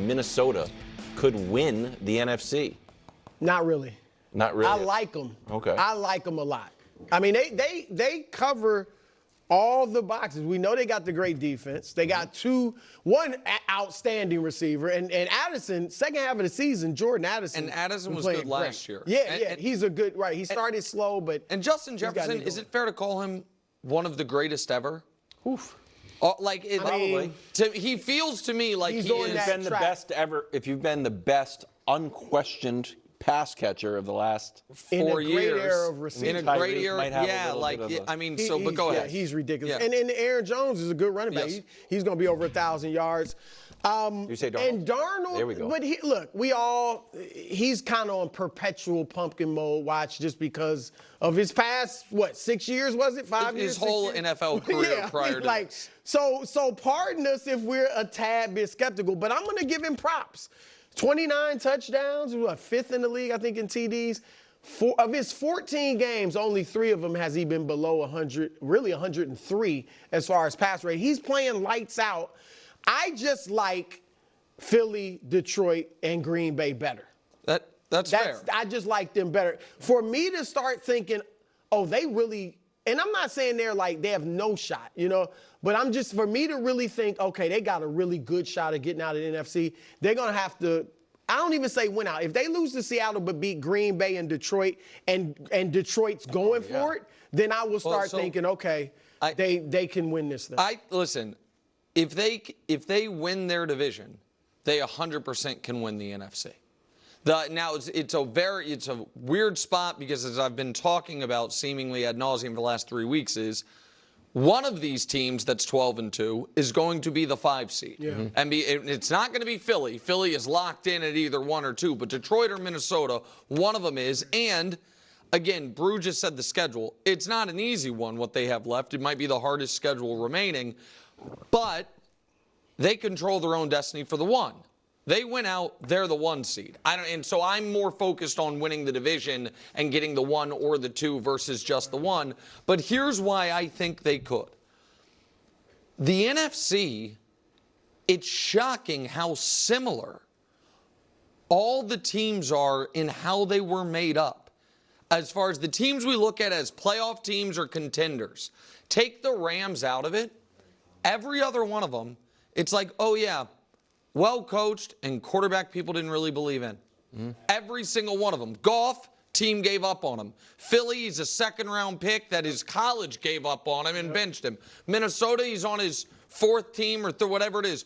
Minnesota could win the NFC? Not really. Not really. I like them. Okay. I like them a lot. I mean, they cover all the boxes. We know they got the great defense. They got one outstanding receiver. And Addison, second half of the season, Jordan Addison. And Addison was good last year. Yeah, and he's a good, right. He started slow, but. And Justin Jefferson, is it fair to call him one of the greatest ever? Oof. He feels to me like he's he on is. that Been the track. best ever. If you've been the best unquestioned pass catcher of the last 4 years. In a great era of receiving. In a great Tyrese era, might have a yeah. little Like, bit of a- I mean, But go yeah, ahead. he's ridiculous. Yeah. And Aaron Jones is a good running back. Yes. He's going to be over 1,000 yards. You say Darnold? And Darnold, There we go. but he's kind of on perpetual pumpkin mode watch just because of his past, 6 years, was it? 5 years? His whole 6 years? NFL career Yeah, prior to like, this. So pardon us if we're a tad bit skeptical, but I'm going to give him props. 29 touchdowns, fifth in the league, I think, in TDs. Of his 14 games, only 3 of them has he been below 100, really 103 as far as pass rate. He's playing lights out. I just like Philly, Detroit, and Green Bay better. That's fair. I just like them better. For me to start thinking, oh, they really, and I'm not saying they have no shot, but for me to really think, okay, they got a really good shot of getting out of the NFC, they're going to have to, I don't even say win out. If they lose to Seattle but beat Green Bay and Detroit and Detroit's going for it, then I will start thinking, okay, they can win this thing. Listen, if they win their division, they 100% can win the NFC. Now it's a weird spot because, as I've been talking about seemingly ad nauseum for the last 3 weeks, is one of these teams that's 12-2 is going to be the 5 seed. Yeah. And it's not going to be Philly. Philly is locked in at either 1 or 2, but Detroit or Minnesota, one of them is. And again, Brew just said the schedule. It's not an easy one, what they have left. It might be the hardest schedule remaining, but they control their own destiny for the 1. They win out, they're the 1 seed. And so I'm more focused on winning the division and getting the 1 or the 2 versus just the 1. But here's why I think they could. The NFC, it's shocking how similar all the teams are in how they were made up. As far as the teams we look at as playoff teams or contenders, take the Rams out of it, every other one of them, it's like, oh yeah, well-coached and quarterback people didn't really believe in. Mm-hmm. Every single one of them. Goff, team gave up on him. Philly, he's a second-round pick that his college gave up on him and benched him. Minnesota, he's on his 4th team or whatever it is.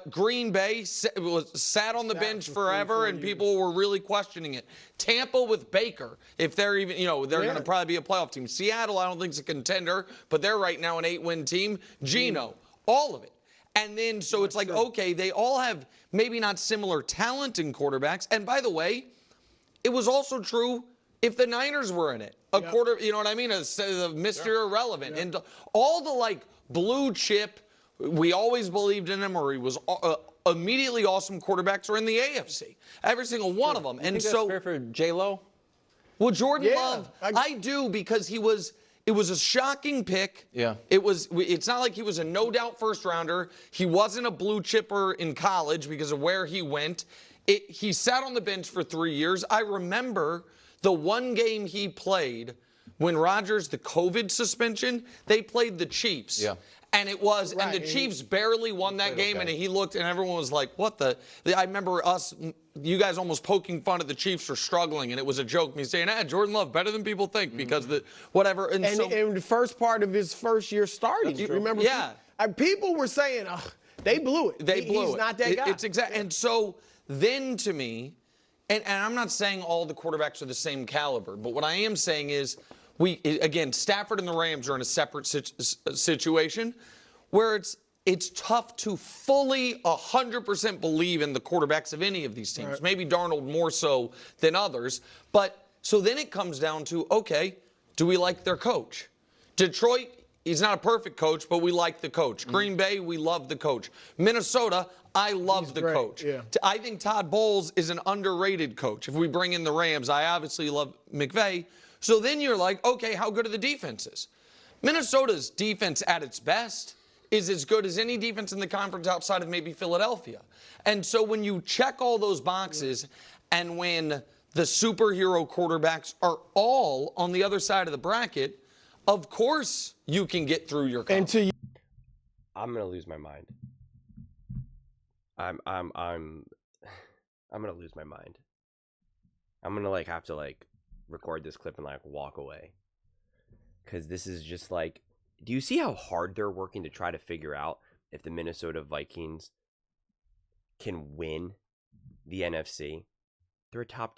Green Bay sat on the bench forever, and people were really questioning it. Tampa with Baker, if they're even, they're going to probably be a playoff team. Seattle, I don't think is a contender, but they're right now an 8-win team. Geno, all of it. And then, so it's like, okay, they all have maybe not similar talent in quarterbacks. And by the way, it was also true if the Niners were in it. Quarter, you know what I mean? Mr. Irrelevant. And all the blue chip, we always believed in him, or he was immediately awesome quarterbacks are in the AFC. Every single one of them. You think that's fair for J-Lo? Well, Jordan Love, I do, because it was a shocking pick. Yeah. It's not like he was a no-doubt first-rounder. He wasn't a blue chipper in college because of where he went. He sat on the bench for 3 years. I remember the one game he played when Rodgers, the COVID suspension, they played the Chiefs. Yeah. And the Chiefs barely won that game, and he looked, and everyone was like, what the? I remember you guys almost poking fun at the Chiefs for struggling, and it was a joke, me saying, Jordan Love, better than people think, because whatever. And the first part of his first year starting, remember? Yeah. People were saying, they blew it. He's not that guy. It's exactly. And so then to me, and I'm not saying all the quarterbacks are the same caliber, but what I am saying is, again, Stafford and the Rams are in a separate situation where it's tough to fully 100% believe in the quarterbacks of any of these teams. Right. Maybe Darnold more so than others. But so then it comes down to, okay, do we like their coach? Detroit, he's not a perfect coach, but we like the coach. Green Bay, we love the coach. Minnesota, I love the coach. Yeah. I think Todd Bowles is an underrated coach. If we bring in the Rams, I obviously love McVay. So then you're like, okay, how good are the defenses? Minnesota's defense at its best is as good as any defense in the conference outside of maybe Philadelphia. And so when you check all those boxes and when the superhero quarterbacks are all on the other side of the bracket, of course you can get through your conference. And to I'm gonna lose my mind. I'm gonna lose my mind. I'm gonna like have to like record this clip and like walk away. Cause this is just like, do you see how hard they're working to try to figure out if the Minnesota Vikings can win the NFC? They're a top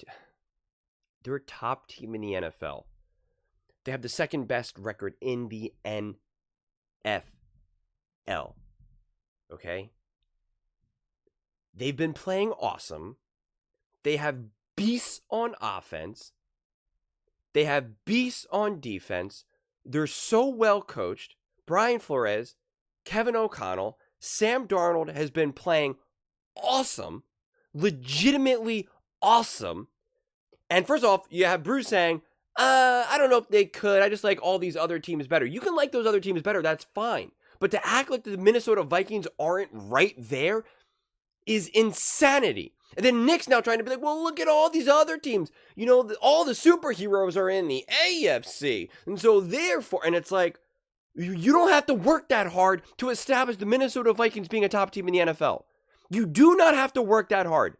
team in the NFL. They have the second best record in the NFL. Okay? They've been playing awesome. They have beasts on offense. They have beasts on defense. They're so well coached. Brian Flores, Kevin O'Connell, Sam Darnold has been playing awesome, legitimately awesome. And first off, you have Bruce saying, I don't know if they could. I just like all these other teams better. You can like those other teams better. That's fine. But to act like the Minnesota Vikings aren't right there is insanity. And then Nick's now trying to be like, well, look at all these other teams. You know, all the superheroes are in the AFC. And so therefore, and it's like, you don't have to work that hard to establish the Minnesota Vikings being a top team in the NFL. You do not have to work that hard.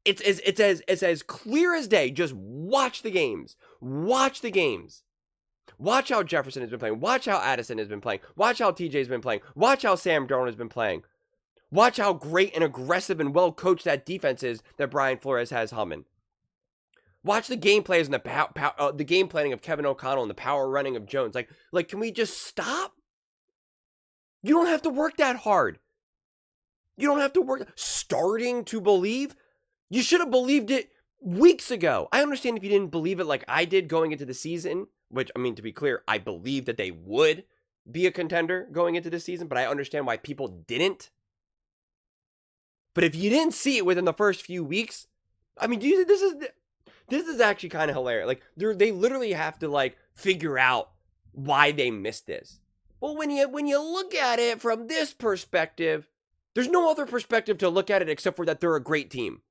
It's as clear as day. Just watch the games. Watch the games. Watch how Jefferson has been playing. Watch how Addison has been playing. Watch how TJ's been playing. Watch how Sam Darnold has been playing. Watch how great and aggressive and well coached that defense is that Brian Flores has humming. Watch the game plays and the game planning of Kevin O'Connell and the power running of Jones. Like, can we just stop? You don't have to work that hard. You don't have to work. Starting to believe? You should have believed it weeks ago. I understand if you didn't believe it like I did going into the season, which, I mean, to be clear, I believed that they would be a contender going into the season, but I understand why people didn't. But if you didn't see it within the first few weeks, I mean, this is actually kind of hilarious. Like, they literally have to like figure out why they missed this. Well, when you look at it from this perspective, there's no other perspective to look at it except for that they're a great team.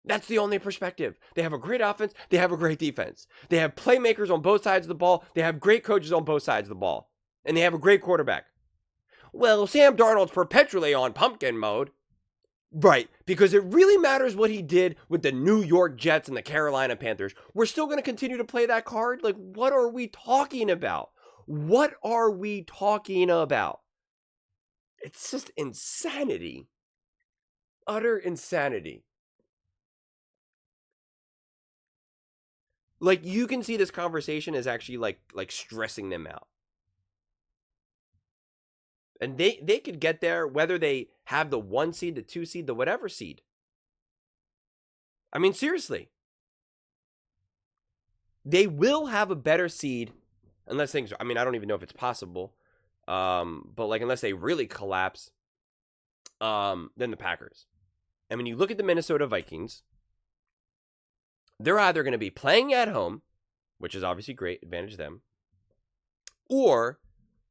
That's the only perspective. They have a great offense. They have a great defense. They have playmakers on both sides of the ball. They have great coaches on both sides of the ball. And they have a great quarterback. Well, Sam Darnold's perpetually on pumpkin mode. Right, because it really matters what he did with the New York Jets and the Carolina Panthers. We're still going to continue to play that card? Like, what are we talking about? What are we talking about? It's just insanity. Utter insanity. Like, you can see this conversation is actually like stressing them out. And they could get there whether they have the 1 seed, the 2 seed, the whatever seed. I mean, seriously. They will have a better seed unless things, I mean, I don't even know if it's possible. But like, unless they really collapse, than the Packers. And when you look at the Minnesota Vikings, they're either going to be playing at home, which is obviously great, advantage them, or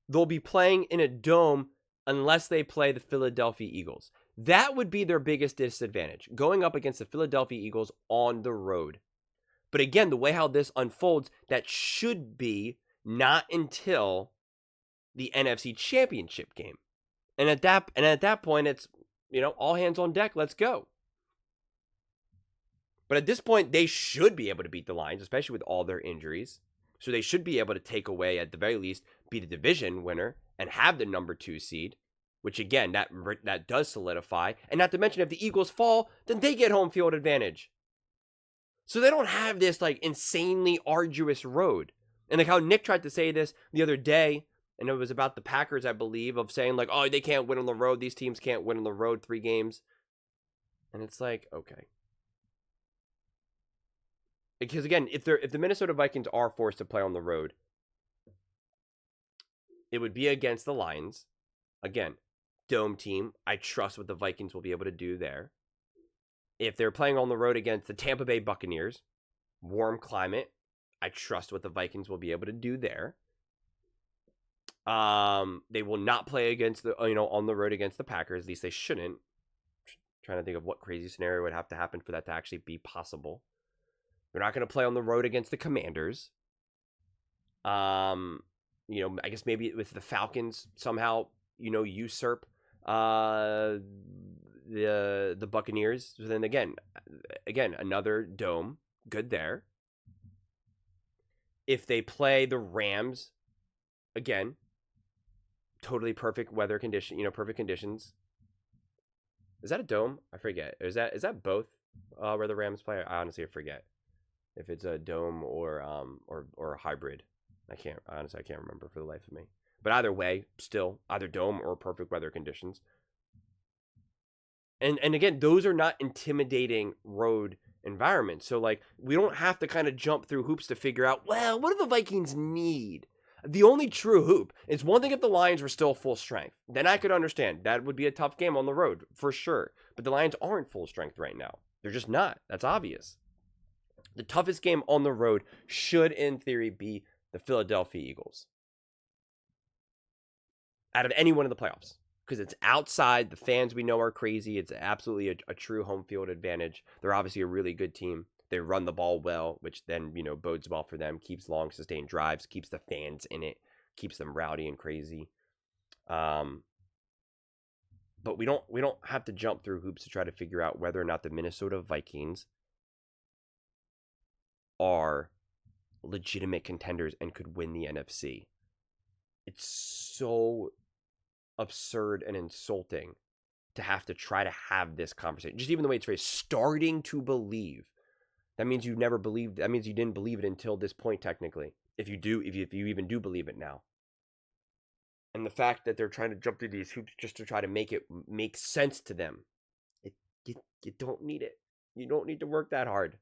they'll be playing in a dome unless they play the Philadelphia Eagles. That would be their biggest disadvantage, going up against the Philadelphia Eagles on the road. But again, the way how this unfolds, that should be not until the NFC Championship game. And at that point, it's, all hands on deck, let's go. But at this point, they should be able to beat the Lions, especially with all their injuries. So they should be able to take away, at the very least, be the division winner and have the number 2 seed, which again, that does solidify. And not to mention, if the Eagles fall, then they get home field advantage. So they don't have this like insanely arduous road. And like how Nick tried to say this the other day, and it was about the Packers, I believe, of saying like, oh, they can't win on the road. These teams can't win on the road 3 games. And it's like, okay. Because again, if the Minnesota Vikings are forced to play on the road, it would be against the Lions. Again, dome team. I trust what the Vikings will be able to do there. If they're playing on the road against the Tampa Bay Buccaneers, warm climate, I trust what the Vikings will be able to do there. They will not play against the on the road against the Packers. At least they shouldn't. Trying to think of what crazy scenario would have to happen for that to actually be possible. They're not going to play on the road against the Commanders. I guess maybe with the Falcons somehow, usurp the Buccaneers. So then again, another dome, good there. If they play the Rams, again, totally perfect weather condition, perfect conditions. Is that a dome? I forget. Is that both where the Rams play? I honestly forget if it's a dome or a hybrid. I can't remember for the life of me. But either way, still either dome or perfect weather conditions. And again, those are not intimidating road environments. So like we don't have to kind of jump through hoops to figure out, well, what do the Vikings need? The only true hoop is one thing if the Lions were still full strength. Then I could understand. That would be a tough game on the road, for sure. But the Lions aren't full strength right now. They're just not. That's obvious. The toughest game on the road should, in theory, be the Philadelphia Eagles. Out of any one of the playoffs. Because it's outside. The fans we know are crazy. It's absolutely a true home field advantage. They're obviously a really good team. They run the ball well, which then, bodes well for them, keeps long, sustained drives, keeps the fans in it, keeps them rowdy and crazy. But we don't have to jump through hoops to try to figure out whether or not the Minnesota Vikings are legitimate contenders and could win the NFC. It's so absurd and insulting to have to try to have this conversation. Just even the way it's phrased, starting to believe. That means you never believed. That means you didn't believe it until this point, technically. If you even do believe it now. And the fact that they're trying to jump through these hoops just to try to make it make sense to them, you don't need it. You don't need to work that hard.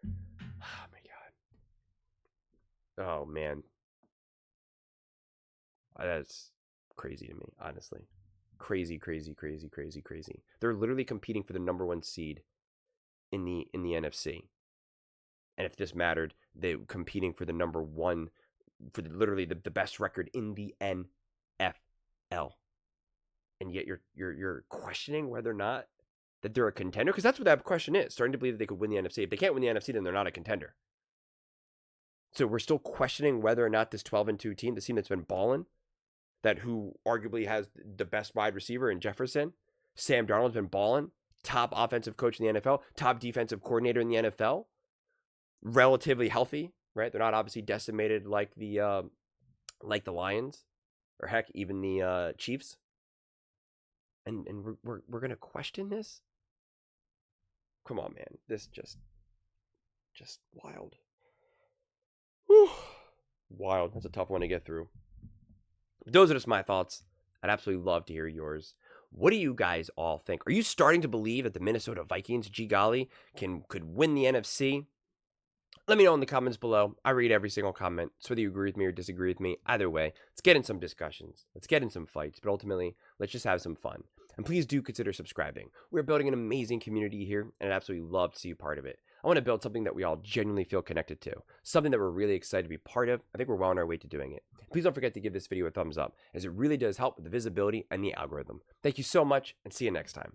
Oh my god. Oh man. That's crazy to me, honestly. Crazy. They're literally competing for the number 1 seed in the NFC. And if this mattered, they're competing for the number 1, for literally the best record in the NFL. And yet you're questioning whether or not that they're a contender? Because that's what that question is. Starting to believe that they could win the NFC. If they can't win the NFC, then they're not a contender. So we're still questioning whether or not this 12-2 team, the team that's been balling, that who arguably has the best wide receiver in Jefferson, Sam Darnold's been balling, top offensive coach in the NFL, top defensive coordinator in the NFL, relatively healthy, right? They're not obviously decimated like the Lions, or heck, even the Chiefs. And we're gonna question this? Come on, man. This just wild. Whew. Wild. That's a tough one to get through. Those are just my thoughts. I'd absolutely love to hear yours. What do you guys all think? Are you starting to believe that the Minnesota Vikings, gee golly, could win the NFC? Let me know in the comments below. I read every single comment. So whether you agree with me or disagree with me, either way, let's get in some discussions. Let's get in some fights. But ultimately, let's just have some fun. And please do consider subscribing. We're building an amazing community here, and I'd absolutely love to see you part of it. I want to build something that we all genuinely feel connected to. Something that we're really excited to be part of. I think we're well on our way to doing it. Please don't forget to give this video a thumbs up, as it really does help with the visibility and the algorithm. Thank you so much, and see you next time.